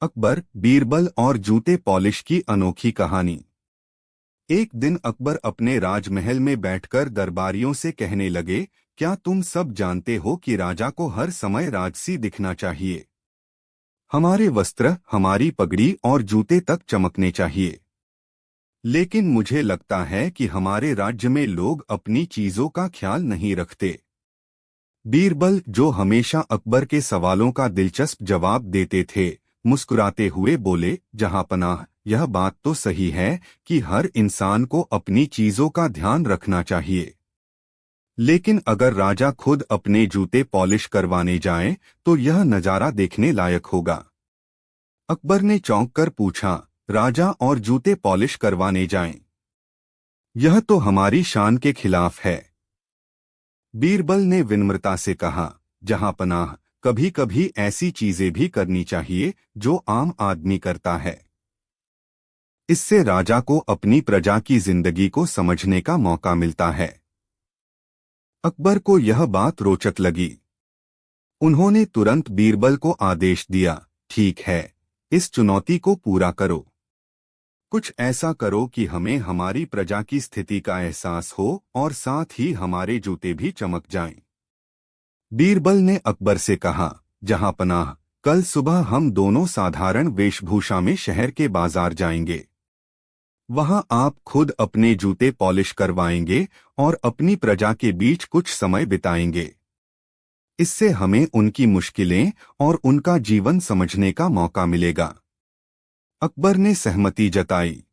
अकबर, बीरबल और जूते पॉलिश की अनोखी कहानी। एक दिन अकबर अपने राजमहल में बैठकर दरबारियों से कहने लगे, क्या तुम सब जानते हो कि राजा को हर समय राजसी दिखना चाहिए। हमारे वस्त्र, हमारी पगड़ी और जूते तक चमकने चाहिए। लेकिन मुझे लगता है कि हमारे राज्य में लोग अपनी चीजों का ख्याल नहीं रखते। बीरबल, जो हमेशा अकबर के सवालों का दिलचस्प जवाब देते थे, मुस्कुराते हुए बोले, जहांपनाह, यह बात तो सही है कि हर इंसान को अपनी चीजों का ध्यान रखना चाहिए। लेकिन अगर राजा खुद अपने जूते पॉलिश करवाने जाएं, तो यह नजारा देखने लायक होगा। अकबर ने चौंक कर पूछा, राजा और जूते पॉलिश करवाने जाएं? यह तो हमारी शान के खिलाफ है। बीरबल ने विनम्रता से कहा, जहांपनाह, कभी कभी ऐसी चीजें भी करनी चाहिए जो आम आदमी करता है। इससे राजा को अपनी प्रजा की जिंदगी को समझने का मौका मिलता है। अकबर को यह बात रोचक लगी। उन्होंने तुरंत बीरबल को आदेश दिया, ठीक है, इस चुनौती को पूरा करो। कुछ ऐसा करो कि हमें हमारी प्रजा की स्थिति का एहसास हो और साथ ही हमारे जूते भी चमक जाएं। बीरबल ने अकबर से कहा, जहांपनाह, कल सुबह हम दोनों साधारण वेशभूषा में शहर के बाजार जाएंगे। वहां आप खुद अपने जूते पॉलिश करवाएंगे और अपनी प्रजा के बीच कुछ समय बिताएंगे। इससे हमें उनकी मुश्किलें और उनका जीवन समझने का मौका मिलेगा। अकबर ने सहमति जताई।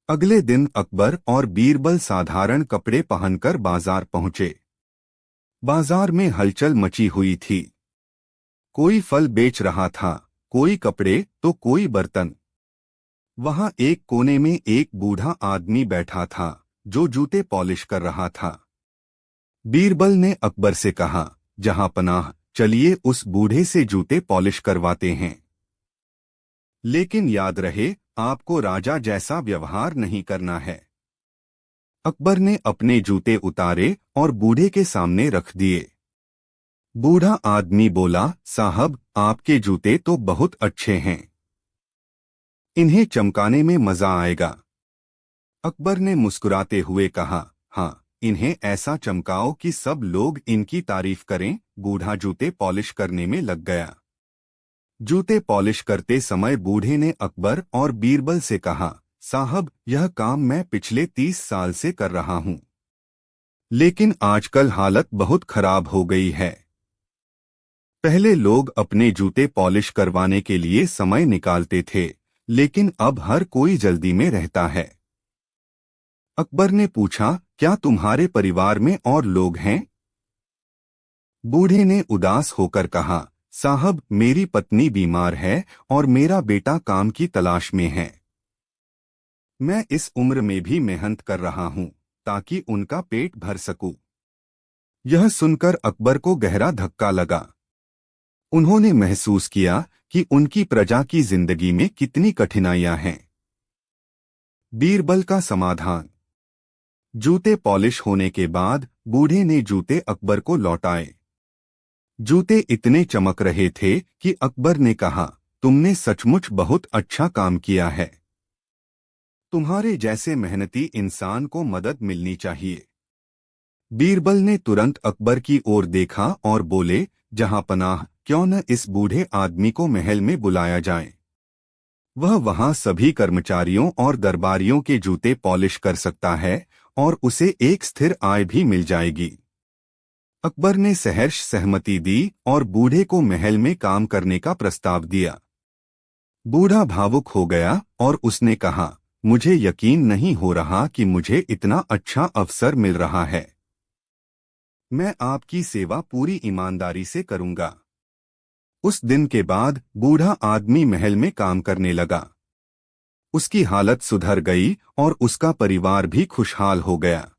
अगले दिन अकबर और बीरबल साधारण कपड़े पहनकर बाजार पहुंचे। बाजार में हलचल मची हुई थी। कोई फल बेच रहा था, कोई कपड़े तो कोई बर्तन। वहां एक कोने में एक बूढ़ा आदमी बैठा था, जो जूते पॉलिश कर रहा था। बीरबल ने अकबर से कहा, जहांपनाह, चलिए उस बूढ़े से जूते पॉलिश करवाते हैं। लेकिन याद रहे, आपको राजा जैसा व्यवहार नहीं करना है। अकबर ने अपने जूते उतारे और बूढ़े के सामने रख दिए। बूढ़ा आदमी बोला, साहब, आपके जूते तो बहुत अच्छे हैं। इन्हें चमकाने में मजा आएगा। अकबर ने मुस्कुराते हुए कहा, हाँ, इन्हें ऐसा चमकाओ कि सब लोग इनकी तारीफ करें। बूढ़ा जूते पॉलिश करने में लग गया। जूते पॉलिश करते समय बूढ़े ने अकबर और बीरबल से कहा, साहब, यह काम मैं पिछले 30 साल से कर रहा हूं। लेकिन आजकल हालत बहुत खराब हो गई है। पहले लोग अपने जूते पॉलिश करवाने के लिए समय निकालते थे, लेकिन अब हर कोई जल्दी में रहता है। अकबर ने पूछा, क्या तुम्हारे परिवार में और लोग हैं? बूढ़े ने उदास होकर कहा, साहब, मेरी पत्नी बीमार है और मेरा बेटा काम की तलाश में है। मैं इस उम्र में भी मेहनत कर रहा हूं ताकि उनका पेट भर सकूं। यह सुनकर अकबर को गहरा धक्का लगा। उन्होंने महसूस किया कि उनकी प्रजा की जिंदगी में कितनी कठिनाइयां हैं। बीरबल का समाधान। जूते पॉलिश होने के बाद बूढ़े ने जूते अकबर को लौटाए। जूते इतने चमक रहे थे कि अकबर ने कहा, तुमने सचमुच बहुत अच्छा काम किया है। तुम्हारे जैसे मेहनती इंसान को मदद मिलनी चाहिए। बीरबल ने तुरंत अकबर की ओर देखा और बोले, जहांपनाह, क्यों न इस बूढ़े आदमी को महल में बुलाया जाए। वह वहां सभी कर्मचारियों और दरबारियों के जूते पॉलिश कर सकता है और उसे एक स्थिर आय भी मिल जाएगी। अकबर ने सहर्ष सहमति दी और बूढ़े को महल में काम करने का प्रस्ताव दिया। बूढ़ा भावुक हो गया और उसने कहा, मुझे यकीन नहीं हो रहा कि मुझे इतना अच्छा अवसर मिल रहा है। मैं आपकी सेवा पूरी ईमानदारी से करूंगा। उस दिन के बाद बूढ़ा आदमी महल में काम करने लगा। उसकी हालत सुधर गई और उसका परिवार भी खुशहाल हो गया।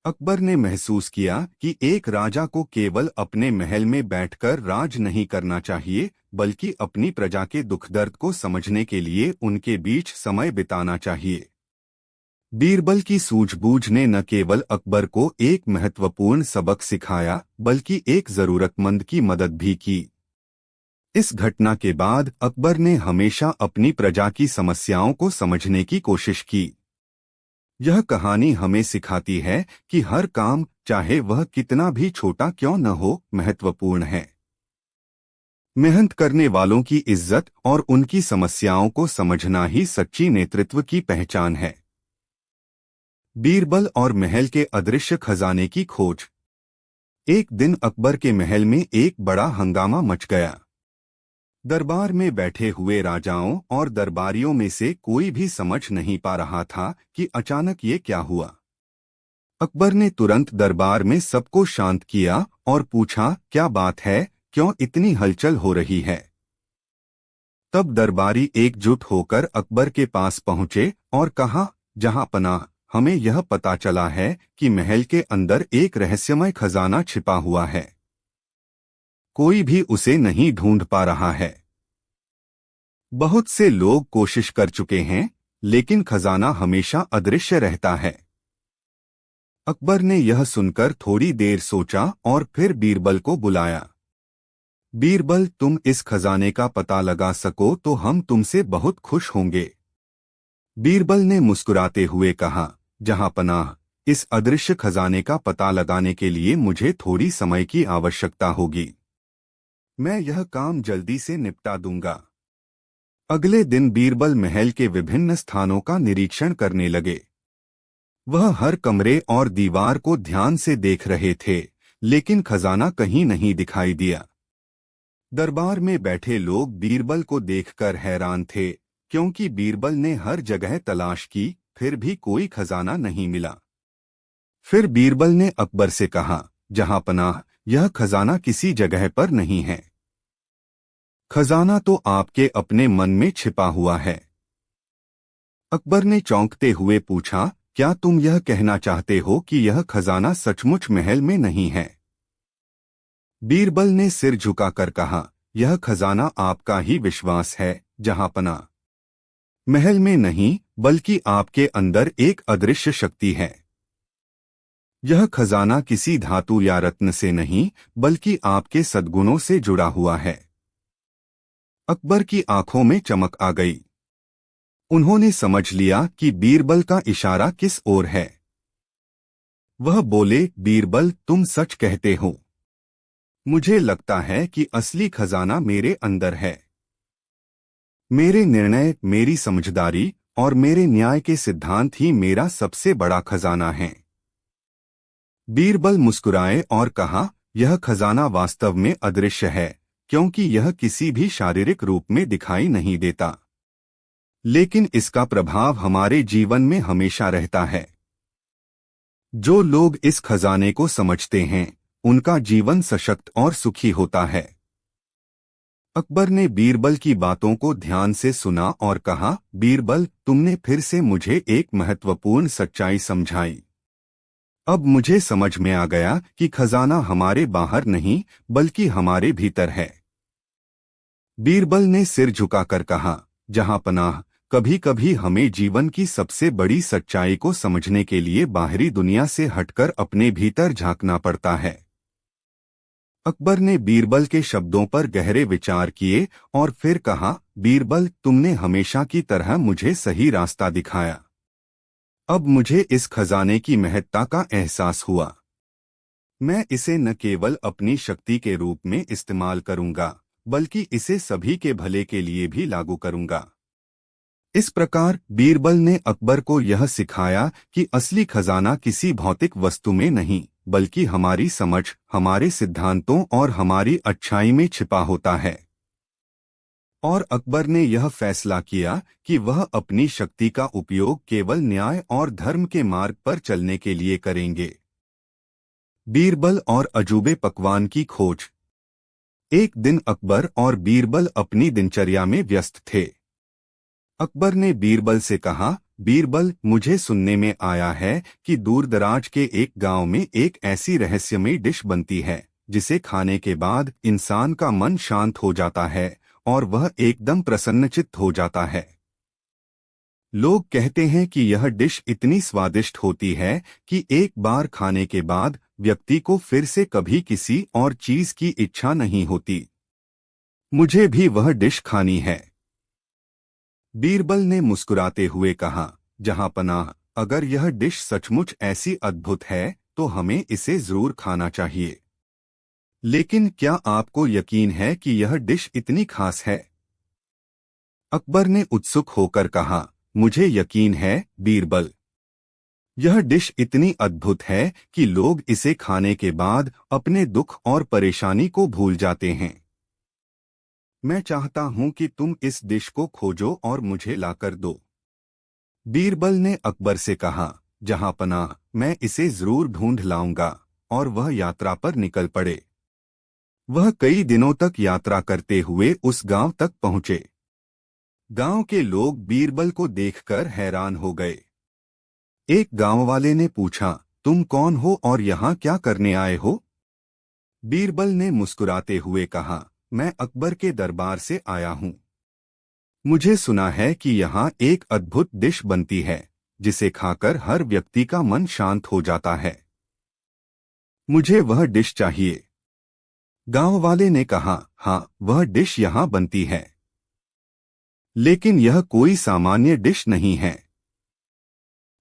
अकबर ने महसूस किया कि एक राजा को केवल अपने महल में बैठकर राज नहीं करना चाहिए, बल्कि अपनी प्रजा के दुख दर्द को समझने के लिए उनके बीच समय बिताना चाहिए। बीरबल की सूझबूझ ने न केवल अकबर को एक महत्वपूर्ण सबक सिखाया, बल्कि एक जरूरतमंद की मदद भी की। इस घटना के बाद अकबर ने हमेशा अपनी प्रजा की समस्याओं को समझने की कोशिश की। यह कहानी हमें सिखाती है कि हर काम, चाहे वह कितना भी छोटा क्यों न हो, महत्वपूर्ण है। मेहनत करने वालों की इज्जत और उनकी समस्याओं को समझना ही सच्ची नेतृत्व की पहचान है। बीरबल और महल के अदृश्य खजाने की खोज। एक दिन अकबर के महल में एक बड़ा हंगामा मच गया। दरबार में बैठे हुए राजाओं और दरबारियों में से कोई भी समझ नहीं पा रहा था कि अचानक ये क्या हुआ। अकबर ने तुरंत दरबार में सबको शांत किया और पूछा, क्या बात है, क्यों इतनी हलचल हो रही है? तब दरबारी एकजुट होकर अकबर के पास पहुंचे और कहा, जहांपनाह, हमें यह पता चला है कि महल के अंदर एक रहस्यमय खजाना छिपा हुआ है। कोई भी उसे नहीं ढूंढ पा रहा है। बहुत से लोग कोशिश कर चुके हैं, लेकिन खजाना हमेशा अदृश्य रहता है। अकबर ने यह सुनकर थोड़ी देर सोचा और फिर बीरबल को बुलाया। बीरबल, तुम इस खजाने का पता लगा सको तो हम तुमसे बहुत खुश होंगे। बीरबल ने मुस्कुराते हुए कहा, जहांपनाह, इस अदृश्य खजाने का पता लगाने के लिए मुझे थोड़ी समय की आवश्यकता होगी। मैं यह काम जल्दी से निपटा दूंगा। अगले दिन बीरबल महल के विभिन्न स्थानों का निरीक्षण करने लगे। वह हर कमरे और दीवार को ध्यान से देख रहे थे, लेकिन खजाना कहीं नहीं दिखाई दिया। दरबार में बैठे लोग बीरबल को देखकर हैरान थे, क्योंकि बीरबल ने हर जगह तलाश की, फिर भी कोई खजाना नहीं मिला। फिर बीरबल ने अकबर से कहा, जहांपनाह, यह खजाना किसी जगह पर नहीं है। खजाना तो आपके अपने मन में छिपा हुआ है। अकबर ने चौंकते हुए पूछा, क्या तुम यह कहना चाहते हो कि यह खजाना सचमुच महल में नहीं है? बीरबल ने सिर झुकाकर कहा, यह खजाना आपका ही विश्वास है, जहांपनाह। महल में नहीं, बल्कि आपके अंदर एक अदृश्य शक्ति है। यह खजाना किसी धातु या रत्न से नहीं, बल्कि आपके सद्गुणों से जुड़ा हुआ है। अकबर की आंखों में चमक आ गई। उन्होंने समझ लिया कि बीरबल का इशारा किस ओर है। वह बोले, बीरबल, तुम सच कहते हो। मुझे लगता है कि असली खजाना मेरे अंदर है। मेरे निर्णय, मेरी समझदारी और मेरे न्याय के सिद्धांत ही मेरा सबसे बड़ा खजाना है। बीरबल मुस्कुराए और कहा, यह खजाना वास्तव में अदृश्य है, क्योंकि यह किसी भी शारीरिक रूप में दिखाई नहीं देता। लेकिन इसका प्रभाव हमारे जीवन में हमेशा रहता है। जो लोग इस खजाने को समझते हैं, उनका जीवन सशक्त और सुखी होता है। अकबर ने बीरबल की बातों को ध्यान से सुना और कहा, बीरबल, तुमने फिर से मुझे एक महत्वपूर्ण सच्चाई समझाई। अब मुझे समझ में आ गया कि खजाना हमारे बाहर नहीं, बल्कि हमारे भीतर है। बीरबल ने सिर झुकाकर कहा, जहांपनाह, कभी-कभी हमें जीवन की सबसे बड़ी सच्चाई को समझने के लिए बाहरी दुनिया से हटकर अपने भीतर झांकना पड़ता है। अकबर ने बीरबल के शब्दों पर गहरे विचार किए और फिर कहा, बीरबल, तुमने हमेशा की तरह मुझे सही रास्ता दिखाया। अब मुझे इस खजाने की महत्ता का एहसास हुआ। मैं इसे न केवल अपनी शक्ति के रूप में इस्तेमाल करूंगा, बल्कि इसे सभी के भले के लिए भी लागू करूंगा। इस प्रकार बीरबल ने अकबर को यह सिखाया कि असली खजाना किसी भौतिक वस्तु में नहीं, बल्कि हमारी समझ, हमारे सिद्धांतों और हमारी अच्छाई में छिपा होता है। और अकबर ने यह फैसला किया कि वह अपनी शक्ति का उपयोग केवल न्याय और धर्म के मार्ग पर चलने के लिए करेंगे। बीरबल और अजूबे पकवान की खोज। एक दिन अकबर और बीरबल अपनी दिनचर्या में व्यस्त थे। अकबर ने बीरबल से कहा, बीरबल, मुझे सुनने में आया है कि दूरदराज के एक गांव में एक ऐसी रहस्यमयी डिश बनती है, जिसे खाने के बाद इंसान का मन शांत हो जाता है और वह एकदम प्रसन्नचित्त हो जाता है। लोग कहते हैं कि यह डिश इतनी स्वादिष्ट होती है कि एक बार खाने के बाद व्यक्ति को फिर से कभी किसी और चीज की इच्छा नहीं होती। मुझे भी वह डिश खानी है। बीरबल ने मुस्कुराते हुए कहा, जहांपनाह, अगर यह डिश सचमुच ऐसी अद्भुत है तो हमें इसे जरूर खाना चाहिए। लेकिन क्या आपको यकीन है कि यह डिश इतनी खास है? अकबर ने उत्सुक होकर कहा, मुझे यकीन है बीरबल। यह डिश इतनी अद्भुत है कि लोग इसे खाने के बाद अपने दुख और परेशानी को भूल जाते हैं। मैं चाहता हूं कि तुम इस डिश को खोजो और मुझे लाकर दो। बीरबल ने अकबर से कहा, जहांपनाह, मैं इसे जरूर ढूंढ लाऊंगा। और वह यात्रा पर निकल पड़े। वह कई दिनों तक यात्रा करते हुए उस गांव तक पहुंचे। गांव के लोग बीरबल को देखकर हैरान हो गए। एक गांव वाले ने पूछा, तुम कौन हो और यहाँ क्या करने आए हो? बीरबल ने मुस्कुराते हुए कहा, मैं अकबर के दरबार से आया हूँ। मुझे सुना है कि यहाँ एक अद्भुत डिश बनती है जिसे खाकर हर व्यक्ति का मन शांत हो जाता है। मुझे वह डिश चाहिए। गांव वाले ने कहा, हाँ, वह डिश यहाँ बनती है। लेकिन यह कोई सामान्य डिश नहीं है।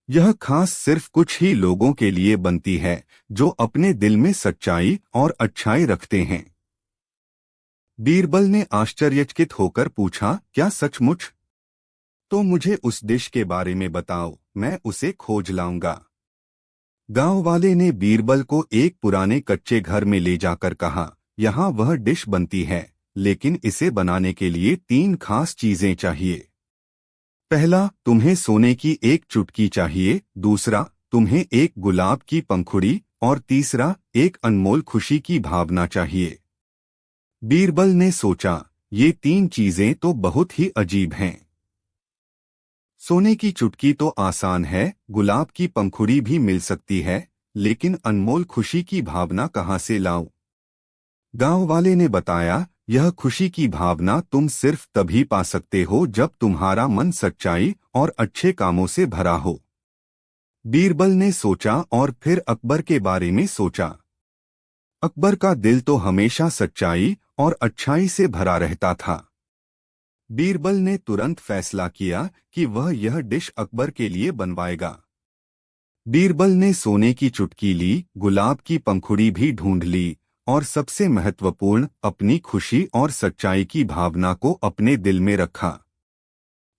यह खास सिर्फ कुछ ही लोगों के लिए बनती है जो अपने दिल में सच्चाई और अच्छाई रखते हैं। बीरबल ने आश्चर्यचकित होकर पूछा, क्या सचमुच? तो मुझे उस डिश के बारे में बताओ, मैं उसे खोज लाऊंगा। गांव वाले ने बीरबल को एक पुराने कच्चे घर में ले जाकर कहा, यहाँ वह डिश बनती है, लेकिन इसे बनाने के लिए 3 खास चीजें चाहिए। पहला, तुम्हें सोने की एक चुटकी चाहिए। दूसरा, तुम्हें एक गुलाब की पंखुड़ी। और तीसरा, एक अनमोल खुशी की भावना चाहिए। बीरबल ने सोचा, ये 3 चीजें तो बहुत ही अजीब हैं। सोने की चुटकी तो आसान है, गुलाब की पंखुड़ी भी मिल सकती है, लेकिन अनमोल खुशी की भावना कहाँ से लाऊं? गांव वाले ने बताया, यह खुशी की भावना तुम सिर्फ तभी पा सकते हो जब तुम्हारा मन सच्चाई और अच्छे कामों से भरा हो। बीरबल ने सोचा और फिर अकबर के बारे में सोचा। अकबर का दिल तो हमेशा सच्चाई और अच्छाई से भरा रहता था। बीरबल ने तुरंत फैसला किया कि वह यह डिश अकबर के लिए बनवाएगा। बीरबल ने सोने की चुटकी ली, गुलाब की पंखुड़ी भी ढूंढ ली और सबसे महत्वपूर्ण, अपनी खुशी और सच्चाई की भावना को अपने दिल में रखा।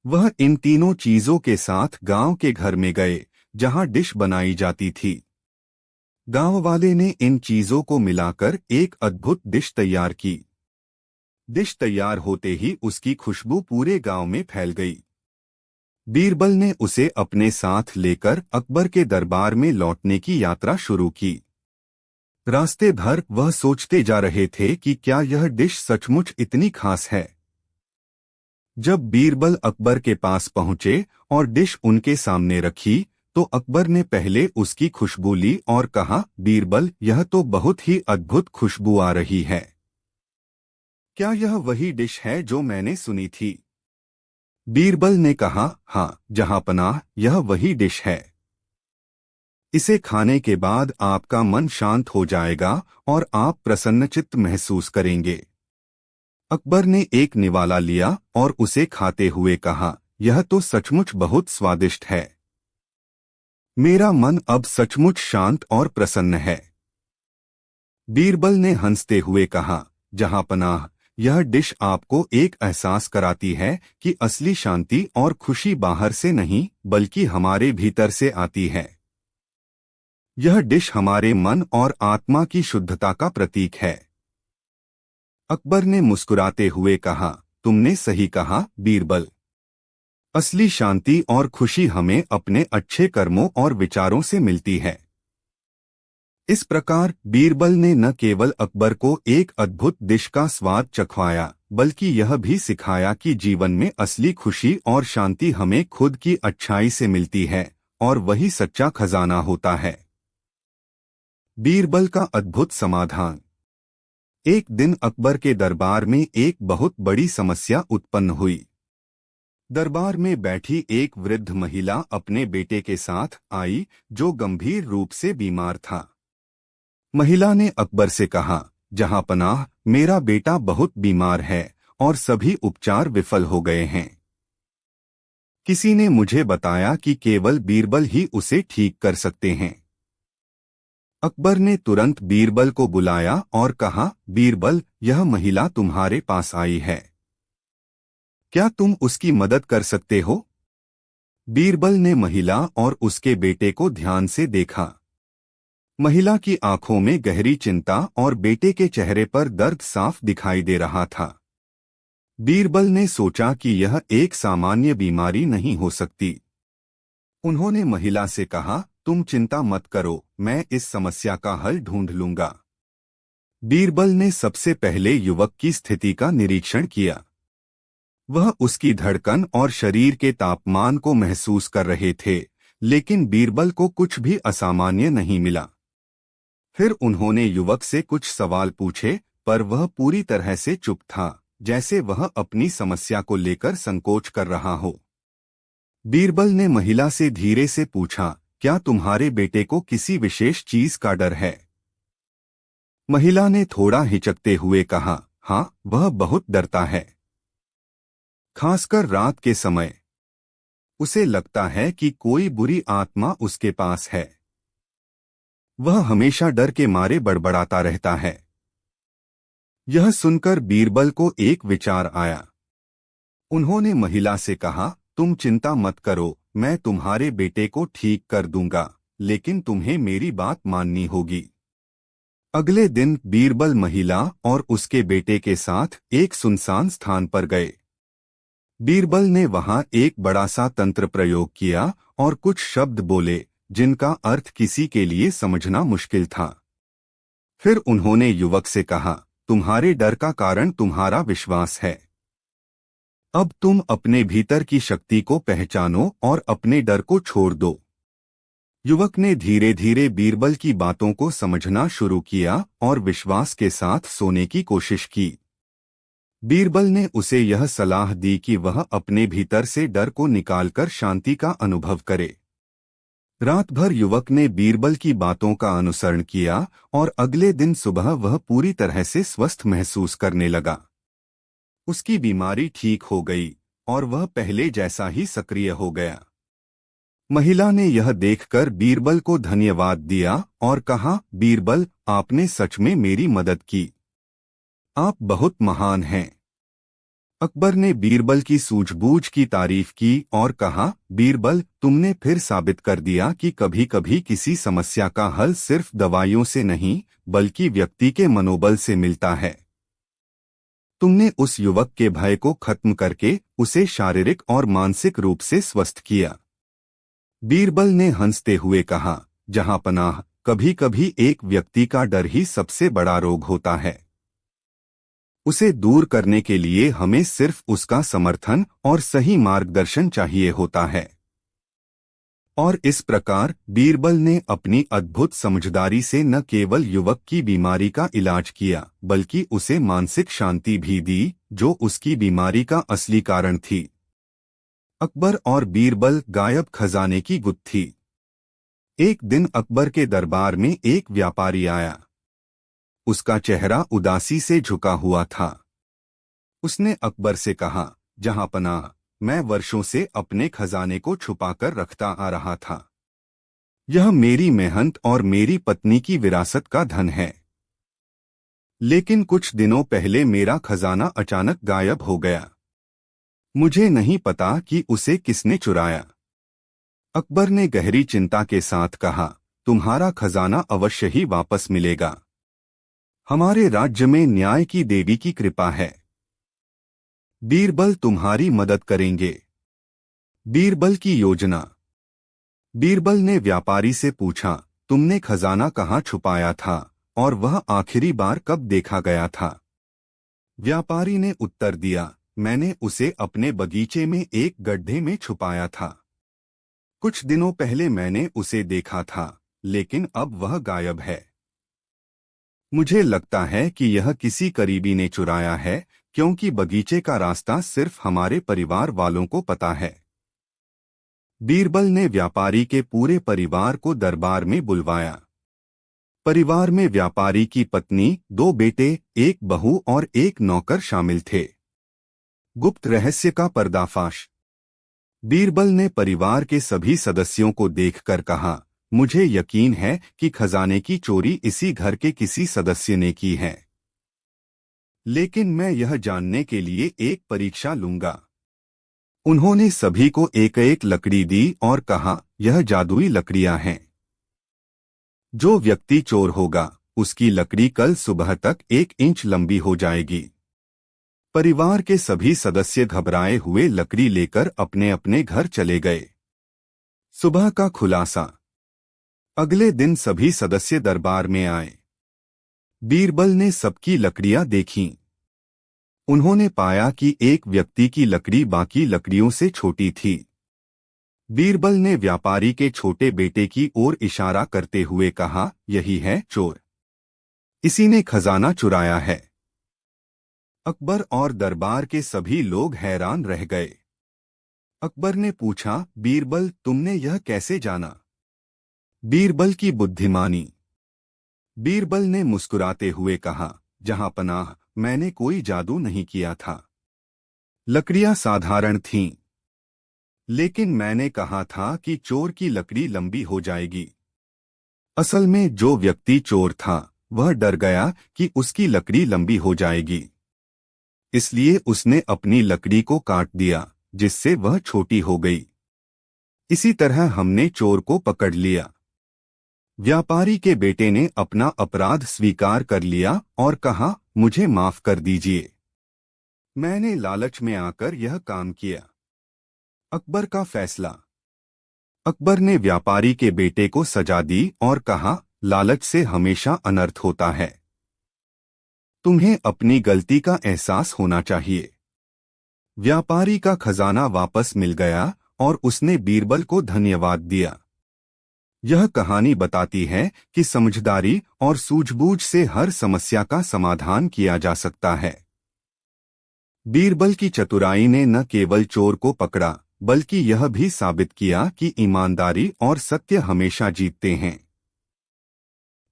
वह इन तीनों चीजों के साथ गांव के घर में गए जहां डिश बनाई जाती थी। गांव वाले ने इन चीजों को मिलाकर एक अद्भुत डिश तैयार की। डिश तैयार होते ही उसकी खुशबू पूरे गांव में फैल गई। बीरबल ने उसे अपने साथ लेकर अकबर के दरबार में लौटने की यात्रा शुरू की। रास्ते भर वह सोचते जा रहे थे कि क्या यह डिश सचमुच इतनी खास है। जब बीरबल अकबर के पास पहुंचे और डिश उनके सामने रखी तो अकबर ने पहले उसकी खुशबू ली और कहा, बीरबल, यह तो बहुत ही अद्भुत खुशबू आ रही है। क्या यह वही डिश है जो मैंने सुनी थी? बीरबल ने कहा, हाँ जहांपनाह, यह वही डिश है। इसे खाने के बाद आपका मन शांत हो जाएगा और आप प्रसन्नचित्त महसूस करेंगे। अकबर ने एक निवाला लिया और उसे खाते हुए कहा, यह तो सचमुच बहुत स्वादिष्ट है। मेरा मन अब सचमुच शांत और प्रसन्न है। बीरबल ने हंसते हुए कहा, जहांपनाह, यह डिश आपको एक एहसास कराती है कि असली शांति और खुशी बाहर से नहीं बल्कि हमारे भीतर से आती है। यह डिश हमारे मन और आत्मा की शुद्धता का प्रतीक है। अकबर ने मुस्कुराते हुए कहा, तुमने सही कहा बीरबल। असली शांति और खुशी हमें अपने अच्छे कर्मों और विचारों से मिलती है। इस प्रकार बीरबल ने न केवल अकबर को एक अद्भुत डिश का स्वाद चखवाया, बल्कि यह भी सिखाया कि जीवन में असली खुशी और शांति हमें खुद की अच्छाई से मिलती है और वही सच्चा खजाना होता है। बीरबल का अद्भुत समाधान। एक दिन अकबर के दरबार में एक बहुत बड़ी समस्या उत्पन्न हुई। दरबार में बैठी एक वृद्ध महिला अपने बेटे के साथ आई जो गंभीर रूप से बीमार था। महिला ने अकबर से कहा, जहांपनाह, मेरा बेटा बहुत बीमार है और सभी उपचार विफल हो गए हैं। किसी ने मुझे बताया कि केवल बीरबल ही उसे ठीक कर सकते हैं। अकबर ने तुरंत बीरबल को बुलाया और कहा, बीरबल, यह महिला तुम्हारे पास आई है, क्या तुम उसकी मदद कर सकते हो? बीरबल ने महिला और उसके बेटे को ध्यान से देखा। महिला की आंखों में गहरी चिंता और बेटे के चेहरे पर दर्द साफ दिखाई दे रहा था। बीरबल ने सोचा कि यह एक सामान्य बीमारी नहीं हो सकती। उन्होंने महिला से कहा, तुम चिंता मत करो, मैं इस समस्या का हल ढूंढ लूंगा। बीरबल ने सबसे पहले युवक की स्थिति का निरीक्षण किया। वह उसकी धड़कन और शरीर के तापमान को महसूस कर रहे थे, लेकिन बीरबल को कुछ भी असामान्य नहीं मिला। फिर उन्होंने युवक से कुछ सवाल पूछे, पर वह पूरी तरह से चुप था, जैसे वह अपनी समस्या को लेकर संकोच कर रहा हो। बीरबल ने महिला से धीरे से पूछा, क्या तुम्हारे बेटे को किसी विशेष चीज का डर है? महिला ने थोड़ा हिचकते हुए कहा, हाँ, वह बहुत डरता है, खासकर रात के समय। उसे लगता है कि कोई बुरी आत्मा उसके पास है। वह हमेशा डर के मारे बड़बड़ाता रहता है। यह सुनकर बीरबल को एक विचार आया। उन्होंने महिला से कहा, तुम चिंता मत करो, मैं तुम्हारे बेटे को ठीक कर दूंगा, लेकिन तुम्हें मेरी बात माननी होगी। अगले दिन बीरबल महिला और उसके बेटे के साथ एक सुनसान स्थान पर गए। बीरबल ने वहां एक बड़ा सा तंत्र प्रयोग किया और कुछ शब्द बोले, जिनका अर्थ किसी के लिए समझना मुश्किल था। फिर उन्होंने युवक से कहा, तुम्हारे डर का कारण तुम्हारा विश्वास है। अब तुम अपने भीतर की शक्ति को पहचानो और अपने डर को छोड़ दो। युवक ने धीरे धीरे बीरबल की बातों को समझना शुरू किया और विश्वास के साथ सोने की कोशिश की। बीरबल ने उसे यह सलाह दी कि वह अपने भीतर से डर को निकालकर शांति का अनुभव करे। रात भर युवक ने बीरबल की बातों का अनुसरण किया और अगले दिन सुबह वह पूरी तरह से स्वस्थ महसूस करने लगा। उसकी बीमारी ठीक हो गई और वह पहले जैसा ही सक्रिय हो गया। महिला ने यह देखकर बीरबल को धन्यवाद दिया और कहा, बीरबल, आपने सच में मेरी मदद की। आप बहुत महान हैं। अकबर ने बीरबल की सूझबूझ की तारीफ की और कहा, बीरबल, तुमने फिर साबित कर दिया कि कभी-कभी किसी समस्या का हल सिर्फ दवाइयों से नहीं, बल्कि व्यक्ति के मनोबल से मिलता है। तुमने उस युवक के भय को खत्म करके उसे शारीरिक और मानसिक रूप से स्वस्थ किया। बीरबल ने हंसते हुए कहा, जहां पनाह, कभी-कभी एक व्यक्ति का डर ही सबसे बड़ा रोग होता है। उसे दूर करने के लिए हमें सिर्फ उसका समर्थन और सही मार्गदर्शन चाहिए होता है। और इस प्रकार बीरबल ने अपनी अद्भुत समझदारी से न केवल युवक की बीमारी का इलाज किया, बल्कि उसे मानसिक शांति भी दी, जो उसकी बीमारी का असली कारण थी। अकबर और बीरबल गायब खजाने की गुत्थी। एक दिन अकबर के दरबार में एक व्यापारी आया। उसका चेहरा उदासी से झुका हुआ था। उसने अकबर से कहा, जहांपनाह, मैं वर्षों से अपने खजाने को छुपाकर रखता आ रहा था। यह मेरी मेहनत और मेरी पत्नी की विरासत का धन है। लेकिन कुछ दिनों पहले मेरा खजाना अचानक गायब हो गया। मुझे नहीं पता कि उसे किसने चुराया। अकबर ने गहरी चिंता के साथ कहा, तुम्हारा खजाना अवश्य ही वापस मिलेगा। हमारे राज्य में न्याय की देवी की कृपा है। बीरबल तुम्हारी मदद करेंगे। बीरबल की योजना। बीरबल ने व्यापारी से पूछा, तुमने खजाना कहाँ छुपाया था और वह आखिरी बार कब देखा गया था? व्यापारी ने उत्तर दिया, मैंने उसे अपने बगीचे में एक गड्ढे में छुपाया था। कुछ दिनों पहले मैंने उसे देखा था, लेकिन अब वह गायब है। मुझे लगता है कि यह किसी करीबी ने चुराया है, क्योंकि बगीचे का रास्ता सिर्फ हमारे परिवार वालों को पता है। बीरबल ने व्यापारी के पूरे परिवार को दरबार में बुलवाया। परिवार में व्यापारी की पत्नी, 2 बेटे, एक बहू और एक नौकर शामिल थे। गुप्त रहस्य का पर्दाफाश। बीरबल ने परिवार के सभी सदस्यों को देखकर कहा, मुझे यकीन है कि खजाने की चोरी इसी घर के किसी सदस्य ने की है, लेकिन मैं यह जानने के लिए एक परीक्षा लूंगा। उन्होंने सभी को एक एक लकड़ी दी और कहा, यह जादुई लकड़ियां हैं। जो व्यक्ति चोर होगा उसकी लकड़ी कल सुबह तक 1 इंच लंबी हो जाएगी। परिवार के सभी सदस्य घबराए हुए लकड़ी लेकर अपने अपने घर चले गए। सुबह का खुलासा। अगले दिन सभी सदस्य दरबार में आए। बीरबल ने सबकी लकड़ियां देखीं। उन्होंने पाया कि एक व्यक्ति की लकड़ी बाकी लकड़ियों से छोटी थी। बीरबल ने व्यापारी के छोटे बेटे की ओर इशारा करते हुए कहा, यही है चोर, इसी ने खजाना चुराया है। अकबर और दरबार के सभी लोग हैरान रह गए। अकबर ने पूछा, बीरबल तुमने यह कैसे जाना? बीरबल की बुद्धिमानी। बीरबल ने मुस्कुराते हुए कहा, जहां पनाह, मैंने कोई जादू नहीं किया था। लकड़ियां साधारण थीं, लेकिन मैंने कहा था कि चोर की लकड़ी लंबी हो जाएगी। असल में जो व्यक्ति चोर था वह डर गया कि उसकी लकड़ी लंबी हो जाएगी, इसलिए उसने अपनी लकड़ी को काट दिया, जिससे वह छोटी हो गई। इसी तरह हमने चोर को पकड़ लिया। व्यापारी के बेटे ने अपना अपराध स्वीकार कर लिया और कहा, मुझे माफ कर दीजिए, मैंने लालच में आकर यह काम किया। अकबर का फैसला। अकबर ने व्यापारी के बेटे को सजा दी और कहा, लालच से हमेशा अनर्थ होता है। तुम्हें अपनी गलती का एहसास होना चाहिए। व्यापारी का खजाना वापस मिल गया और उसने बीरबल को धन्यवाद दिया। यह कहानी बताती है कि समझदारी और सूझबूझ से हर समस्या का समाधान किया जा सकता है। बीरबल की चतुराई ने न केवल चोर को पकड़ा, बल्कि यह भी साबित किया कि ईमानदारी और सत्य हमेशा जीतते हैं।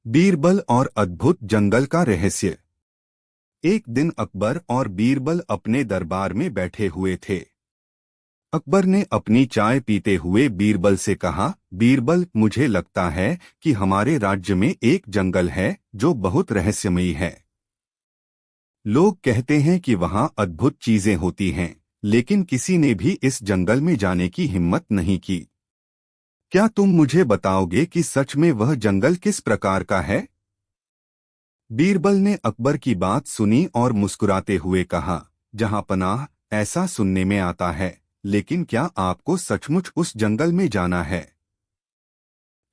बीरबल और अद्भुत जंगल का रहस्य। एक दिन अकबर और बीरबल अपने दरबार में बैठे हुए थे। अकबर ने अपनी चाय पीते हुए बीरबल से कहा, बीरबल मुझे लगता है कि हमारे राज्य में एक जंगल है जो बहुत रहस्यमयी है। लोग कहते हैं कि वहां अद्भुत चीजें होती हैं, लेकिन किसी ने भी इस जंगल में जाने की हिम्मत नहीं की। क्या तुम मुझे बताओगे कि सच में वह जंगल किस प्रकार का है? बीरबल ने अकबर की बात सुनी और मुस्कुराते हुए कहा, जहां पनाह, ऐसा सुनने में आता है, लेकिन क्या आपको सचमुच उस जंगल में जाना है?